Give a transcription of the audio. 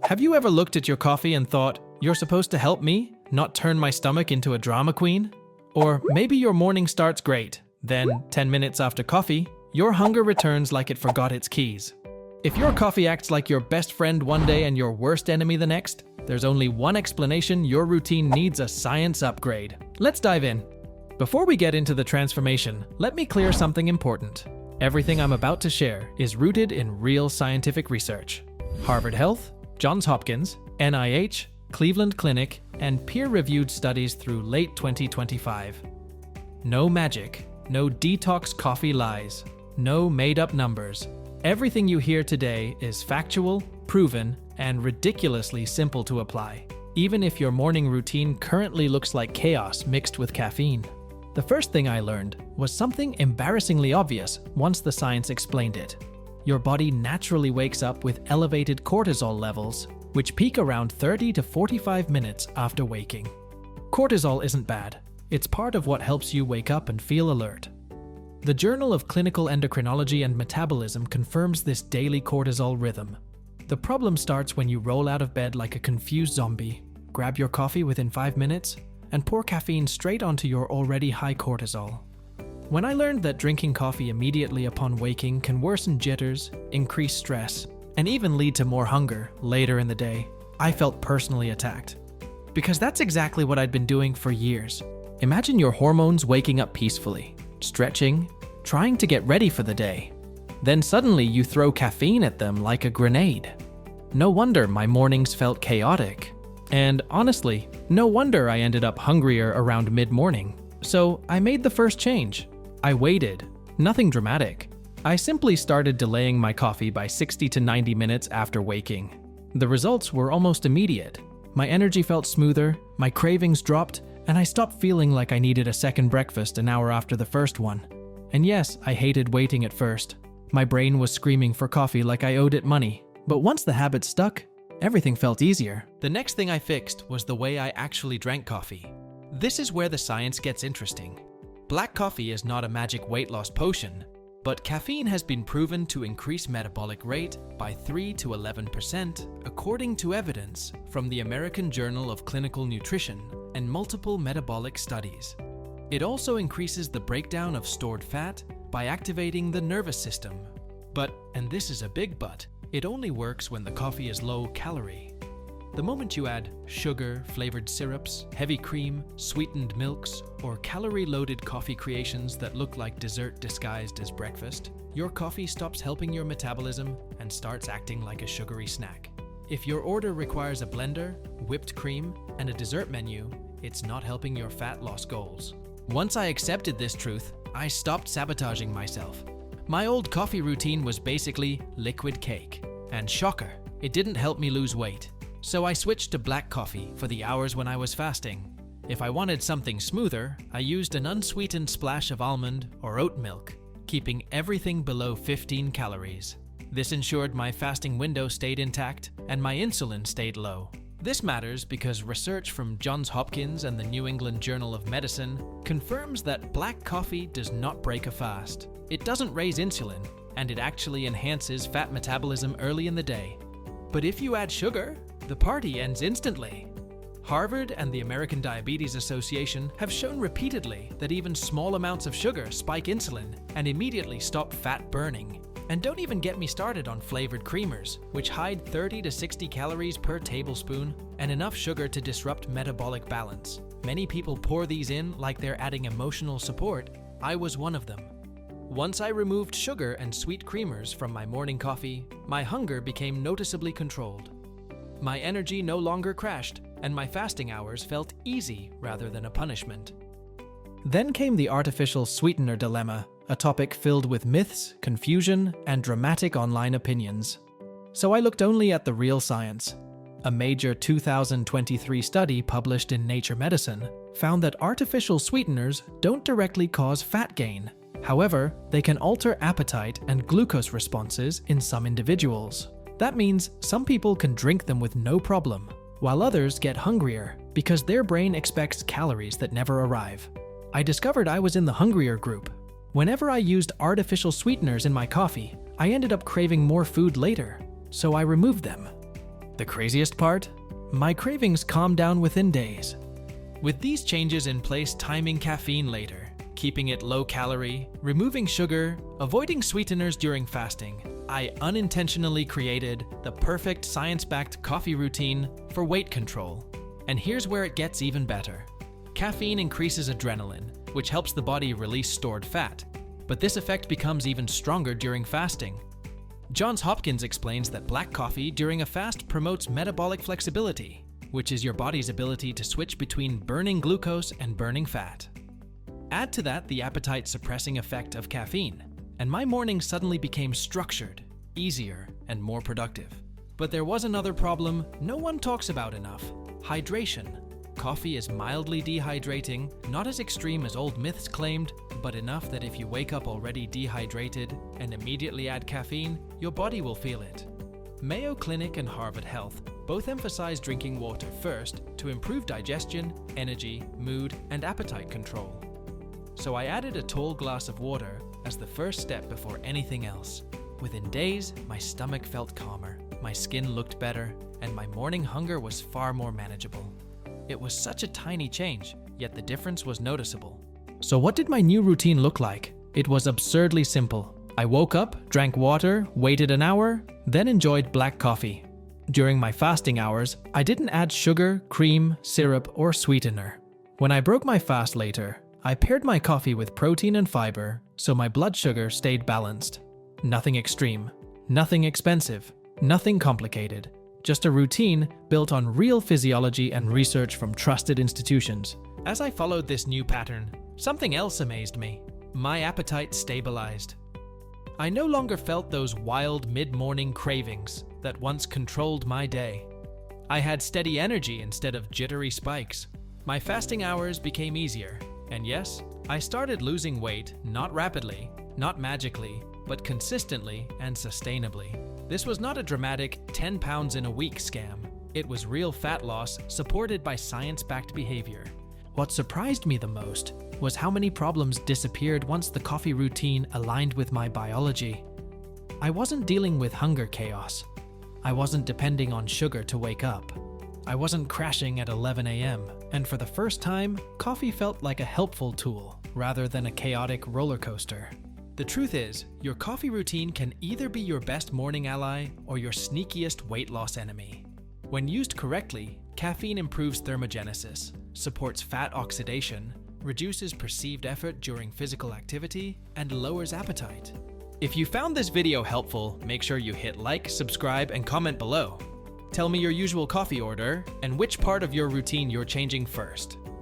Have you ever looked at your coffee and thought, you're supposed to help me, not turn my stomach into a drama queen? Or maybe your morning starts great, then 10 minutes after coffee, your hunger returns like it forgot its keys. If your coffee acts like your best friend one day and your worst enemy the next, there's only one explanation: your routine needs a science upgrade. Let's dive in. Before we get into the transformation, let me clear something important. Everything I'm about to share is rooted in real scientific research. Harvard Health, Johns Hopkins, NIH, Cleveland Clinic, and peer-reviewed studies through late 2025. No magic, no detox coffee lies, no made-up numbers. Everything you hear today is factual, proven, and ridiculously simple to apply, even if your morning routine currently looks like chaos mixed with caffeine. The first thing I learned was something embarrassingly obvious once the science explained it. Your body naturally wakes up with elevated cortisol levels, which peak around 30 to 45 minutes after waking. Cortisol isn't bad. It's part of what helps you wake up and feel alert. The Journal of Clinical Endocrinology and Metabolism confirms this daily cortisol rhythm. The problem starts when you roll out of bed like a confused zombie, grab your coffee within 5 minutes, and pour caffeine straight onto your already high cortisol. When I learned that drinking coffee immediately upon waking can worsen jitters, increase stress, and even lead to more hunger later in the day, I felt personally attacked. Because that's exactly what I'd been doing for years. Imagine your hormones waking up peacefully, stretching, trying to get ready for the day. Then suddenly you throw caffeine at them like a grenade. No wonder my mornings felt chaotic. And honestly, no wonder I ended up hungrier around mid-morning. So I made the first change. I waited. Nothing dramatic. I simply started delaying my coffee by 60 to 90 minutes after waking. The results were almost immediate. My energy felt smoother, my cravings dropped, and I stopped feeling like I needed a second breakfast an hour after the first one. And yes, I hated waiting at first. My brain was screaming for coffee like I owed it money. But once the habit stuck, everything felt easier. The next thing I fixed was the way I actually drank coffee. This is where the science gets interesting. Black coffee is not a magic weight loss potion, but caffeine has been proven to increase metabolic rate by 3 to 11% according to evidence from the American Journal of Clinical Nutrition and multiple metabolic studies. It also increases the breakdown of stored fat by activating the nervous system. But, and this is a big but, it only works when the coffee is low calorie. The moment you add sugar, flavored syrups, heavy cream, sweetened milks, or calorie-loaded coffee creations that look like dessert disguised as breakfast, your coffee stops helping your metabolism and starts acting like a sugary snack. If your order requires a blender, whipped cream, and a dessert menu, it's not helping your fat loss goals. Once I accepted this truth, I stopped sabotaging myself. My old coffee routine was basically liquid cake. And shocker, it didn't help me lose weight. So I switched to black coffee for the hours when I was fasting. If I wanted something smoother, I used an unsweetened splash of almond or oat milk, keeping everything below 15 calories. This ensured my fasting window stayed intact and my insulin stayed low. This matters because research from Johns Hopkins and the New England Journal of Medicine confirms that black coffee does not break a fast. It doesn't raise insulin, and it actually enhances fat metabolism early in the day. But if you add sugar, the party ends instantly. Harvard and the American Diabetes Association have shown repeatedly that even small amounts of sugar spike insulin and immediately stop fat burning. And don't even get me started on flavored creamers, which hide 30 to 60 calories per tablespoon and enough sugar to disrupt metabolic balance. Many people pour these in like they're adding emotional support. I was one of them. Once I removed sugar and sweet creamers from my morning coffee, my hunger became noticeably controlled. My energy no longer crashed, and my fasting hours felt easy rather than a punishment. Then came the artificial sweetener dilemma, a topic filled with myths, confusion, and dramatic online opinions. So I looked only at the real science. A major 2023 study published in Nature Medicine found that artificial sweeteners don't directly cause fat gain. However, they can alter appetite and glucose responses in some individuals. That means some people can drink them with no problem, while others get hungrier because their brain expects calories that never arrive. I discovered I was in the hungrier group. Whenever I used artificial sweeteners in my coffee, I ended up craving more food later, so I removed them. The craziest part? My cravings calmed down within days. With these changes in place, timing caffeine later, keeping it low calorie, removing sugar, avoiding sweeteners during fasting, I unintentionally created the perfect science-backed coffee routine for weight control. And here's where it gets even better. Caffeine increases adrenaline, which helps the body release stored fat, but this effect becomes even stronger during fasting. Johns Hopkins explains that black coffee during a fast promotes metabolic flexibility, which is your body's ability to switch between burning glucose and burning fat. Add to that the appetite-suppressing effect of caffeine, and my mornings suddenly became structured, easier, and more productive. But there was another problem no one talks about enough: hydration. Coffee is mildly dehydrating, not as extreme as old myths claimed, but enough that if you wake up already dehydrated and immediately add caffeine, your body will feel it. Mayo Clinic and Harvard Health both emphasize drinking water first to improve digestion, energy, mood, and appetite control. So I added a tall glass of water as the first step before anything else. Within days, my stomach felt calmer, my skin looked better, and my morning hunger was far more manageable. It was such a tiny change, yet the difference was noticeable. So what did my new routine look like? It was absurdly simple. I woke up, drank water, waited an hour, then enjoyed black coffee. During my fasting hours, I didn't add sugar, cream, syrup, or sweetener. When I broke my fast later, I paired my coffee with protein and fiber, so my blood sugar stayed balanced. Nothing extreme, nothing expensive, nothing complicated. Just a routine built on real physiology and research from trusted institutions. As I followed this new pattern, something else amazed me. My appetite stabilized. I no longer felt those wild mid-morning cravings that once controlled my day. I had steady energy instead of jittery spikes. My fasting hours became easier, and yes, I started losing weight, not rapidly, not magically, but consistently and sustainably. This was not a dramatic 10 pounds in a week scam. It was real fat loss supported by science-backed behavior. What surprised me the most was how many problems disappeared once the coffee routine aligned with my biology. I wasn't dealing with hunger chaos. I wasn't depending on sugar to wake up. I wasn't crashing at 11 a.m. And for the first time, coffee felt like a helpful tool rather than a chaotic roller coaster. The truth is, your coffee routine can either be your best morning ally or your sneakiest weight loss enemy. When used correctly, caffeine improves thermogenesis, supports fat oxidation, reduces perceived effort during physical activity, and lowers appetite. If you found this video helpful, make sure you hit like, subscribe, and comment below. Tell me your usual coffee order and which part of your routine you're changing first.